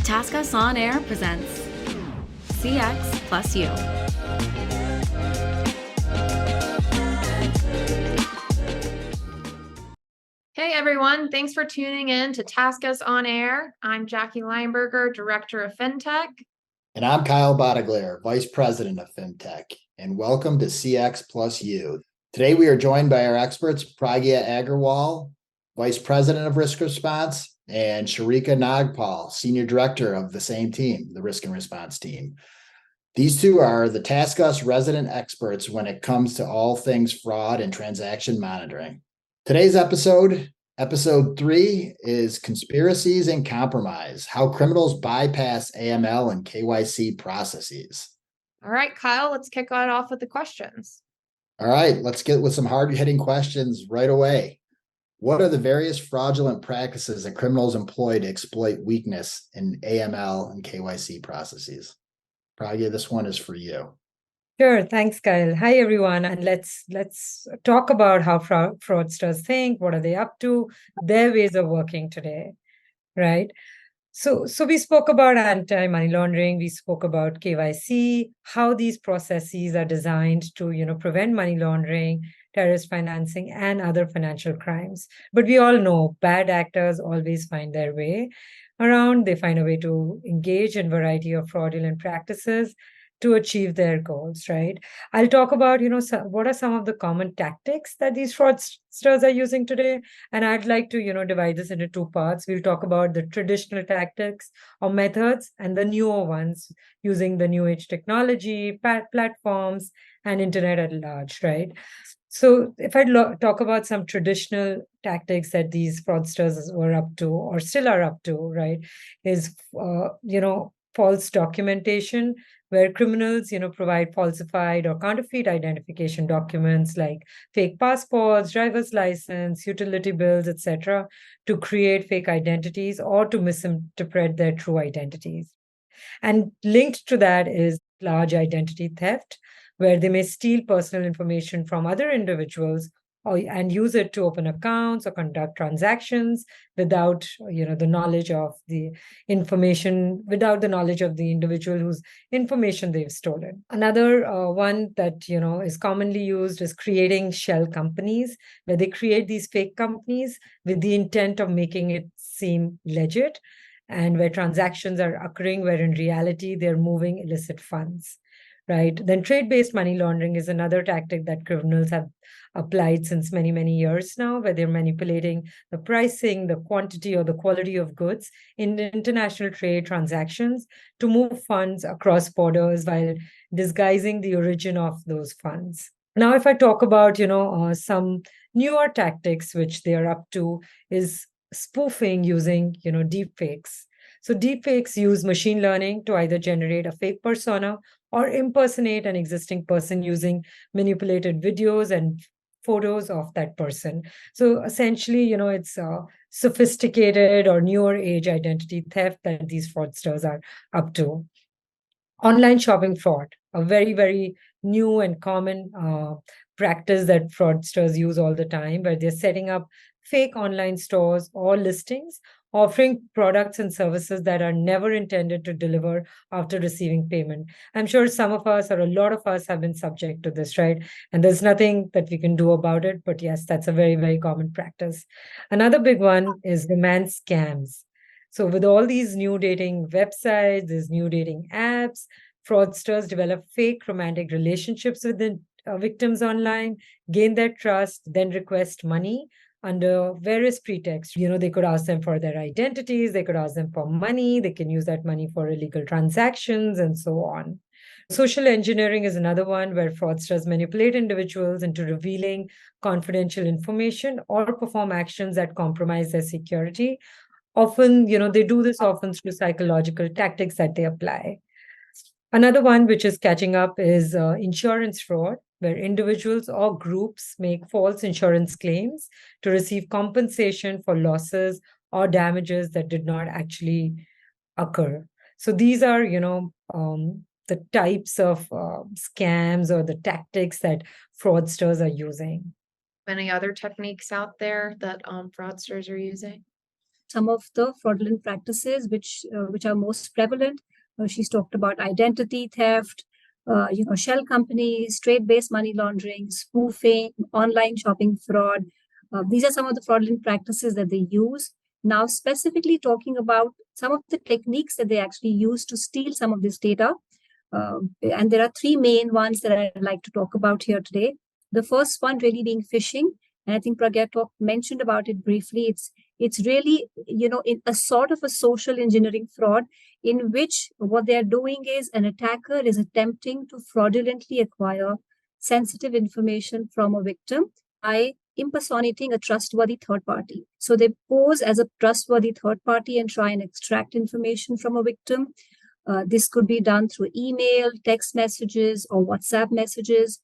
TaskUs On Air presents CX+U. Hey everyone, thanks for tuning in to TaskUs On Air. I'm Jackie Leinberger, Director of FinTech. And I'm Kyle Bottagler, Vice President of FinTech, and welcome to CX+U. Today we are joined by our experts, Pragya Agarwal, Vice President of Risk Response, and Surekha Nagpal, Senior Director of the same team, the Risk and Response team. These two are the TaskUs resident experts when it comes to all things fraud and transaction monitoring. Today's episode 3, is Conspiracies and Compromise, How Criminals Bypass AML and KYC Processes. All right, Kyle, let's kick it off with the questions. All right, let's get with some hard-hitting questions right away. What are the various fraudulent practices that criminals employ to exploit weakness in AML and KYC processes? Pragya, this one is for you. Sure. Thanks, Kyle. Hi, everyone. And let's talk about how fraudsters think. What are they up to? Their ways of working today, right? So we spoke about anti-money laundering. We spoke about KYC, how these processes are designed to, prevent money laundering, terrorist financing, and other financial crimes. But we all know bad actors always find their way around. They find a way to engage in a variety of fraudulent practices to achieve their goals, right? I'll talk about, what are some of the common tactics that these fraudsters are using today. And I'd like to, divide this into two parts. We'll talk about the traditional tactics or methods and the newer ones using the new age technology, platforms, and internet at large, right? So if I talk about some traditional tactics that these fraudsters were up to or still are up to, right, is, false documentation, where criminals, provide falsified or counterfeit identification documents like fake passports, driver's license, utility bills, etc., to create fake identities or to misinterpret their true identities. And linked to that is large identity theft, where they may steal personal information from other individuals and use it to open accounts or conduct transactions without, the knowledge of the information, without the knowledge of the individual whose information they've stolen. Another one that, is commonly used is creating shell companies, where they create these fake companies with the intent of making it seem legit, and where transactions are occurring where in reality they're moving illicit funds. Right. Then trade-based money laundering is another tactic that criminals have applied since many, many years now, where they're manipulating the pricing, the quantity, or the quality of goods in international trade transactions to move funds across borders while disguising the origin of those funds. Now, if I talk about, some newer tactics which they are up to is spoofing using, deepfakes. So deepfakes use machine learning to either generate a fake persona or impersonate an existing person using manipulated videos and photos of that person. So essentially, it's sophisticated or newer age identity theft that these fraudsters are up to. Online shopping fraud, a very, very new and common practice that fraudsters use all the time, where they're setting up fake online stores or listings, offering products and services that are never intended to deliver after receiving payment. I'm sure some of us or a lot of us have been subject to this, right? And there's nothing that we can do about it. But yes, that's a very, very common practice. Another big one is romance scams. So with all these new dating websites, these new dating apps, fraudsters develop fake romantic relationships with the victims online, gain their trust, then request money under various pretexts. They could ask them for their identities, they could ask them for money, they can use that money for illegal transactions, and so on. Social engineering is another one where fraudsters manipulate individuals into revealing confidential information or perform actions that compromise their security. Often, they do this often through psychological tactics that they apply. Another one which is catching up is insurance fraud, where individuals or groups make false insurance claims to receive compensation for losses or damages that did not actually occur. So these are, the types of scams or the tactics that fraudsters are using. Any other techniques out there that fraudsters are using? some of the fraudulent practices which are most prevalent. She's talked about identity theft, shell companies, trade-based money laundering, spoofing, online shopping fraud. These are some of the fraudulent practices that they use. Now, specifically talking about some of the techniques that they actually use to steal some of this data. And there are three main ones that I'd like to talk about here today. The first one really being phishing. And I think Pragya mentioned about it briefly. It's really, in a sort of a social engineering fraud in which what they're doing is an attacker is attempting to fraudulently acquire sensitive information from a victim by impersonating a trustworthy third party. So they pose as a trustworthy third party and try and extract information from a victim. This could be done through email, text messages, or WhatsApp messages.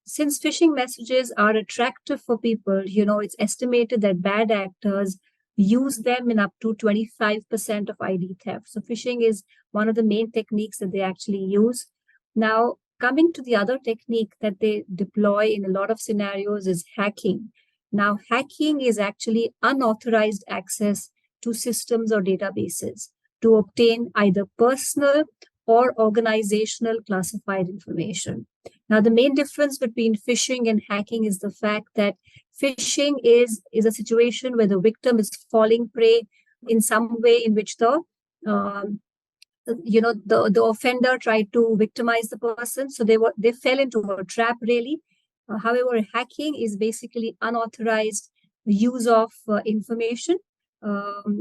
Since phishing messages are attractive for people, it's estimated that bad actors use them in up to 25% of ID theft. So phishing is one of the main techniques that they actually use. Now, coming to the other technique that they deploy in a lot of scenarios is hacking. Now, hacking is actually unauthorized access to systems or databases to obtain either personal or organizational classified information. Now, the main difference between phishing and hacking is the fact that phishing is a situation where the victim is falling prey in some way in which the offender tried to victimize the person. So they fell into a trap, really. However, hacking is basically unauthorized use of information.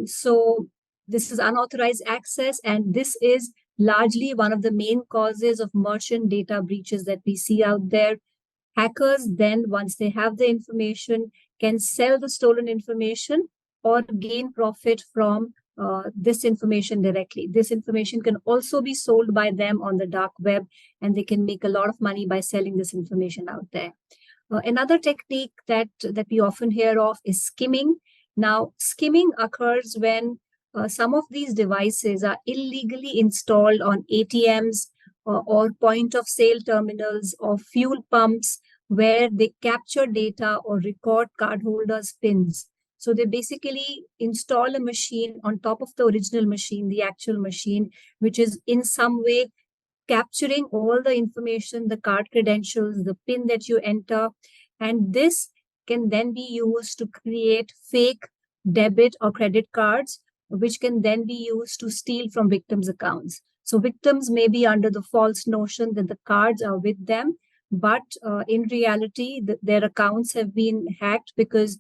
So this is unauthorized access, and this is largely one of the main causes of merchant data breaches that we see out there. Hackers then, once they have the information, can sell the stolen information or gain profit from this information directly. This information can also be sold by them on the dark web, and they can make a lot of money by selling this information out there. Another technique that we often hear of is skimming. Now, skimming occurs when some of these devices are illegally installed on ATMs or point of sale terminals or fuel pumps where they capture data or record cardholders' PINs. So they basically install a machine on top of the original machine, the actual machine, which is in some way capturing all the information, the card credentials, the PIN that you enter. And this can then be used to create fake debit or credit cards, which can then be used to steal from victims' accounts. So victims may be under the false notion that the cards are with them, but in reality, their accounts have been hacked because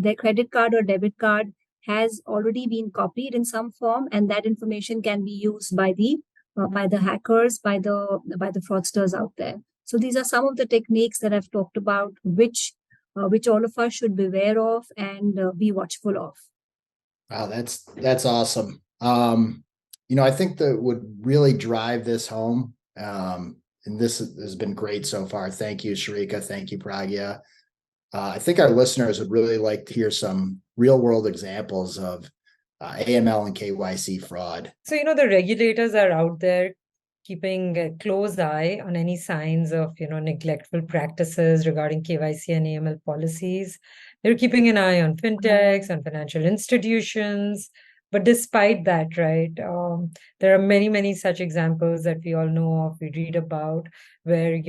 their credit card or debit card has already been copied in some form, and that information can be used by the hackers, by the fraudsters out there. So these are some of the techniques that I've talked about, which all of us should be aware of and be watchful of. Wow, that's awesome. I think that would really drive this home. And this has been great so far. Thank you, Surekha. Thank you, Pragya. I think our listeners would really like to hear some real world examples of AML and KYC fraud. So, the regulators are out there keeping a close eye on any signs of, neglectful practices regarding KYC and AML policies. They're keeping an eye on fintechs, on financial institutions. But despite that, right, there are many, many such examples that we all know of, we read about, where,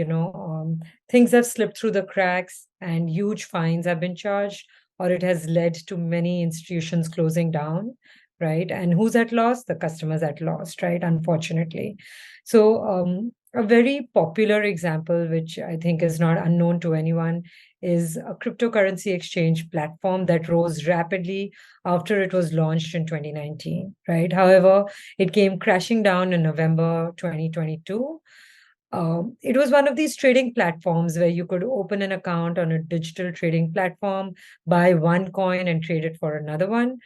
things have slipped through the cracks and huge fines have been charged, or it has led to many institutions closing down, right? And who's at loss? The customers at loss, right? Unfortunately. So a very popular example, which I think is not unknown to anyone, is a cryptocurrency exchange platform that rose rapidly after it was launched in 2019, right? However, it came crashing down in November 2022. It was one of these trading platforms where you could open an account on a digital trading platform, buy one coin and trade it for another one.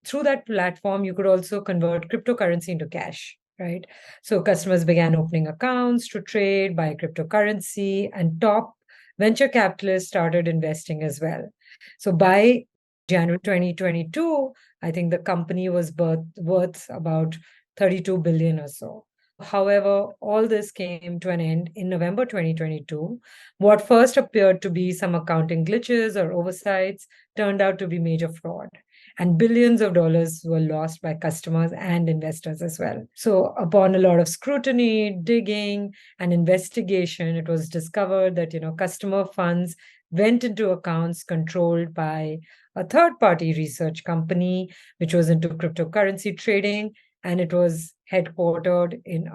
Through that platform, you could also convert cryptocurrency into cash, right? So customers began opening accounts to trade, buy cryptocurrency, and top venture capitalists started investing as well. So by January 2022, I think the company was worth about 32 billion or so. However, all this came to an end in November 2022. What first appeared to be some accounting glitches or oversights turned out to be major fraud. and billions of dollars were lost by customers and investors as well. So upon a lot of scrutiny, digging, and investigation, it was discovered that, customer funds went into accounts controlled by a third-party research company, which was into cryptocurrency trading, and it was headquartered in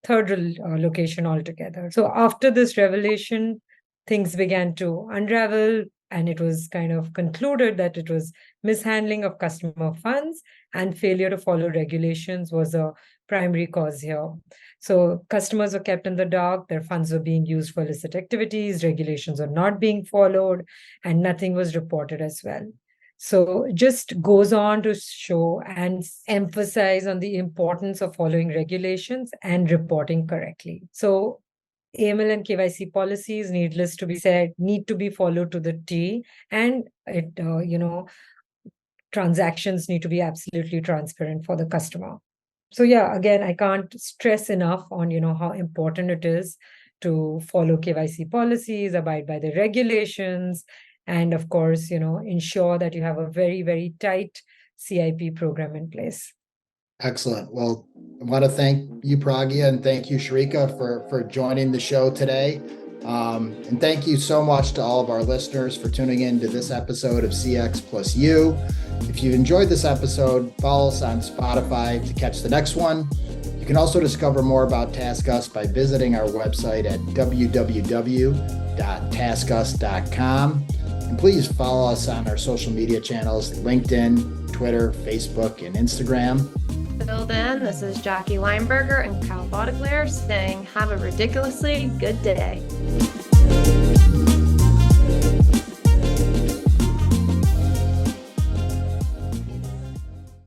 third location altogether. So after this revelation, things began to unravel, and it was kind of concluded that it was mishandling of customer funds and failure to follow regulations was a primary cause here. So customers were kept in the dark, their funds were being used for illicit activities, regulations are not being followed, and nothing was reported as well. So it just goes on to show and emphasize on the importance of following regulations and reporting correctly. So AML and KYC policies, needless to be said, need to be followed to the T, and transactions need to be absolutely transparent for the customer. So yeah, again, I can't stress enough on, how important it is to follow KYC policies, abide by the regulations, and of course, ensure that you have a very, very tight CIP program in place. Excellent. Well, I want to thank you, Pragya, and thank you, Surekha, for joining the show today. And thank you so much to all of our listeners for tuning in to this episode of CX+U. If you enjoyed this episode, follow us on Spotify to catch the next one. You can also discover more about TaskUs by visiting our website at www.taskus.com. And please follow us on our social media channels, LinkedIn, Twitter, Facebook, and Instagram. Till then, this is Jackie Lineberger and Kyle Baudeglaire saying have a ridiculously good day.